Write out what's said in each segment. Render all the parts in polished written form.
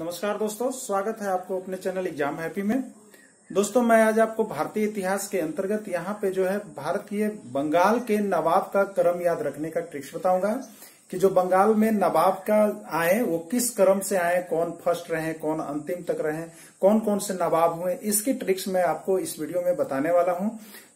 नमस्कार दोस्तों, स्वागत है आपको अपने चैनल एग्जाम हैप्पी में। दोस्तों, मैं आज आपको भारतीय इतिहास के अंतर्गत यहाँ पे जो है भारतीय बंगाल के नवाब का क्रम याद रखने का ट्रिक्स बताऊंगा कि जो बंगाल में नवाब का आए वो किस क्रम से आए, कौन फर्स्ट रहे, कौन अंतिम तक रहे, कौन कौन से नवाब हुए, इसकी ट्रिक्स मैं आपको इस वीडियो में बताने वाला हूं।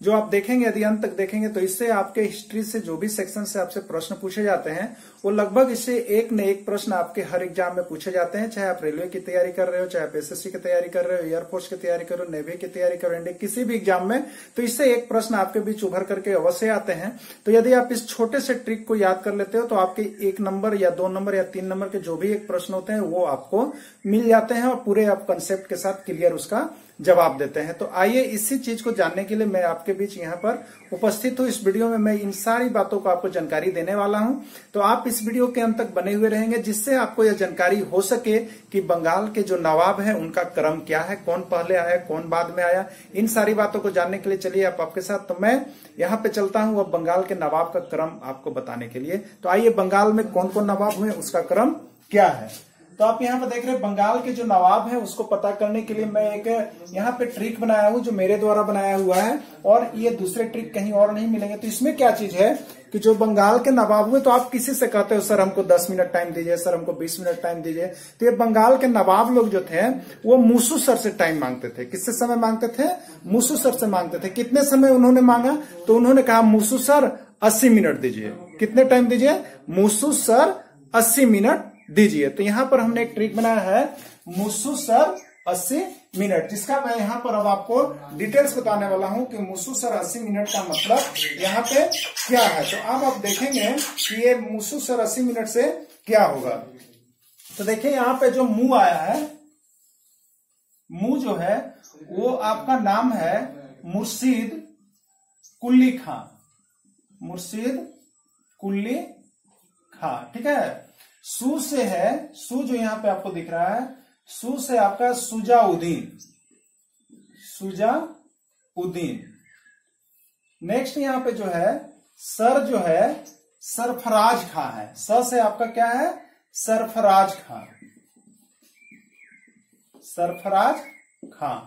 जो आप देखेंगे, यदि अंत तक देखेंगे तो इससे आपके हिस्ट्री से जो भी सेक्शन से आपसे प्रश्न पूछे जाते हैं वो लगभग इससे एक न एक प्रश्न आपके हर एग्जाम में पूछे जाते हैं। चाहे आप रेलवे की तैयारी कर रहे हो, चाहे आप एसएससी की तैयारी कर रहे हो, एयरफोर्स की तैयारी कर रहे हो, नेवी की तैयारी कर रहे हो, इंडिया किसी भी एग्जाम में, तो इससे एक प्रश्न आपके बीच उभर करके अवश्य आते हैं। तो यदि आप इस छोटे से ट्रिक को याद कर लेते हो तो आपके 1 नंबर या 2 नंबर या 3 नंबर के जो भी एक प्रश्न होते हैं वो आपको मिल जाते हैं और पूरे आप कंसेप्ट के साथ क्लियर उसका जवाब देते हैं। तो आइए इसी चीज को जानने के लिए मैं आपके बीच यहाँ पर उपस्थित हूँ। इस वीडियो में मैं इन सारी बातों को आपको जानकारी देने वाला हूँ, तो आप इस वीडियो के अंत तक बने हुए रहेंगे जिससे आपको यह जानकारी हो सके कि बंगाल के जो नवाब हैं उनका क्रम क्या है, कौन पहले आया, कौन बाद में आया। इन सारी बातों को जानने के लिए चलिए आप आपके साथ, तो मैं यहाँ पे चलता हूँ अब बंगाल के नवाब का क्रम आपको बताने के लिए। तो आइए, बंगाल में कौन कौन नवाब हुए, उसका क्रम क्या है। तो आप यहाँ पर देख रहे हैं बंगाल के जो नवाब है उसको पता करने के लिए मैं एक यहाँ पे ट्रिक बनाया हूँ जो मेरे द्वारा बनाया हुआ है, और ये दूसरे ट्रिक कहीं और नहीं मिलेंगे। तो इसमें क्या चीज है कि जो बंगाल के नवाब हुए, तो आप किसी से कहते हो सर हमको 10 मिनट टाइम दीजिए, सर हमको 20 मिनट टाइम दीजिए, तो ये बंगाल के नवाब लोग जो थे वो मूसू सर से टाइम मांगते थे। किससे समय मांगते थे? मूसू सर से मांगते थे। कितने समय उन्होंने मांगा? तो उन्होंने कहा मूसू सर 80 मिनट दीजिए। कितने टाइम दीजिए? मूसू सर 80 मिनट दीजिए। तो यहाँ पर हमने एक ट्रिक बनाया है मूसू सर 80 मिनट, जिसका मैं यहाँ पर अब आपको डिटेल्स बताने वाला हूँ कि मूसू सर 80 मिनट का मतलब यहाँ पे क्या है। तो अब आप देखेंगे कि ये मूसू सर 80 मिनट से क्या होगा। तो देखिए यहाँ पे जो मुंह आया है, मुंह जो है वो आपका नाम है मुर्शीद कुल्ली खां। मुर्शीद कुल्ली खां, ठीक है। सू से है, सू जो यहाँ पे आपको दिख रहा है, सू से आपका सुजाउद्दीन। सुजाउद्दीन। नेक्स्ट यहाँ पे जो है सर जो है सरफराज खां है। सर से आपका क्या है? सरफराज खां। सरफराज खां।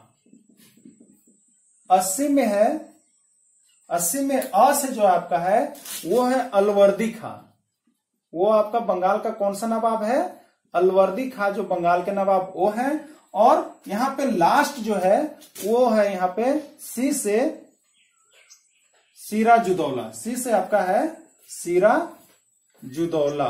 80 में है, 80 में अ से जो आपका है वो है अलवर्दी खां। वो आपका बंगाल का कौन सा नवाब है? अलवर्दी खां, जो बंगाल के नवाब वो है। और यहां पे लास्ट जो है वो है यहाँ पे सी से सिराजुदौला। सी से आपका है सिराजुदौला।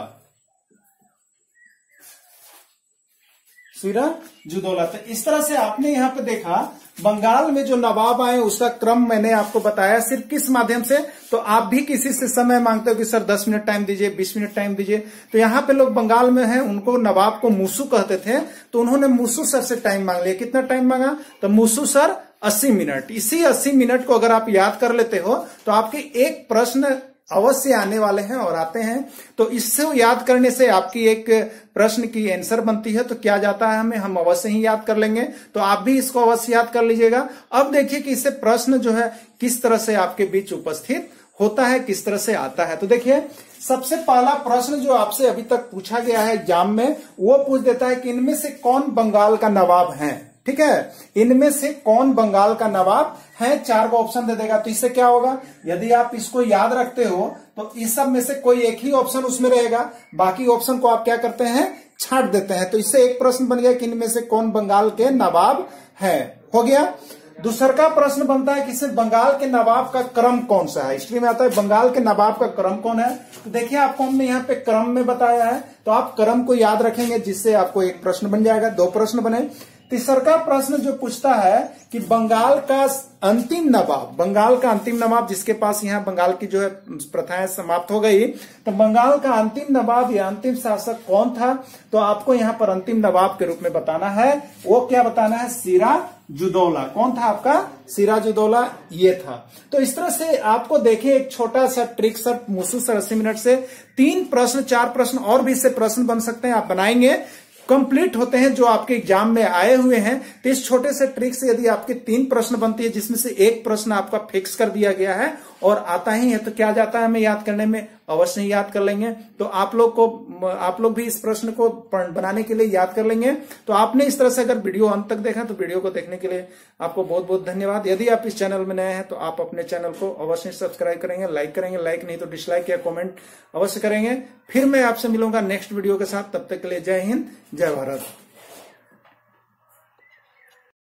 सिराजुदौला। तो इस तरह से आपने यहाँ पे देखा बंगाल में जो नवाब आए उसका क्रम मैंने आपको बताया। सिर्फ किस माध्यम से? तो आप भी किसी से समय मांगते हो कि सर 10 मिनट टाइम दीजिए, 20 मिनट टाइम दीजिए, तो यहाँ पे लोग बंगाल में हैं, उनको नवाब को मूसू कहते थे, तो उन्होंने मूसू सर से टाइम मांग लिया। कितना टाइम मांगा? तो मूसू सर 80 मिनट। इसी 80 मिनट को अगर आप याद कर लेते हो तो आपके एक प्रश्न अवश्य आने वाले हैं और आते हैं। तो इससे याद करने से आपकी एक प्रश्न की आंसर बनती है। तो क्या जाता है हमें, हम अवश्य ही याद कर लेंगे। तो आप भी इसको अवश्य याद कर लीजिएगा। अब देखिए कि इससे प्रश्न जो है किस तरह से आपके बीच उपस्थित होता है, किस तरह से आता है। तो देखिए सबसे पहला प्रश्न जो आपसे अभी तक पूछा गया है एग्जाम में, वो पूछ देता है कि इनमें से कौन बंगाल का नवाब है। ठीक है, इनमें से कौन बंगाल का नवाब है, 4 को ऑप्शन दे देगा। तो इससे क्या होगा, यदि आप इसको याद रखते हो तो इस सब में से कोई एक ही ऑप्शन उसमें रहेगा, बाकी ऑप्शन को आप क्या करते हैं, छांट देते हैं। तो इससे एक प्रश्न बन गया कि इनमें से कौन बंगाल के नवाब है, हो गया। दूसरा का प्रश्न बनता है कि इसमें बंगाल के नवाब का क्रम कौन सा है। हिस्ट्री में आता है बंगाल के नवाब का क्रम कौन है। तो देखिए आपको हमने यहाँ पे क्रम में बताया है, तो आप क्रम को याद रखेंगे जिससे आपको एक प्रश्न बन जाएगा, 2 प्रश्न बने। तीसरा का प्रश्न जो पूछता है कि बंगाल का अंतिम नवाब, बंगाल का अंतिम नवाब जिसके पास यहाँ बंगाल की जो है प्रथाएं समाप्त हो गई, तो बंगाल का अंतिम नवाब या अंतिम शासक कौन था। तो आपको यहाँ पर अंतिम नवाब के रूप में बताना है, वो क्या बताना है, सिराजुदौला। कौन था आपका? सिराजुदौला ये था। तो इस तरह से आपको देखिए एक छोटा सा ट्रिक सर मूसू सर 80 मिनट से 3 प्रश्न 4 प्रश्न और भी इससे प्रश्न बन सकते हैं, आप बनाएंगे, कंप्लीट होते हैं जो आपके एग्जाम में आए हुए हैं। तो इस छोटे से ट्रिक से यदि आपके 3 प्रश्न बनती है जिसमें से एक प्रश्न आपका फिक्स कर दिया गया है और आता ही है तो क्या जाता है हमें याद करने में, अवश्य ही याद कर लेंगे। तो आप लोग भी इस प्रश्न को बनाने के लिए याद कर लेंगे। तो आपने इस तरह से अगर वीडियो अंत तक देखा तो वीडियो को देखने के लिए आपको बहुत बहुत धन्यवाद। यदि आप इस चैनल में नए हैं तो आप अपने चैनल को अवश्य सब्सक्राइब करेंगे, लाइक करेंगे, लाइक नहीं तो डिसलाइक या कमेंट अवश्य करेंगे। फिर मैं आपसे मिलूंगा नेक्स्ट वीडियो के साथ, तब तक के लिए जय हिंद, जय भारत।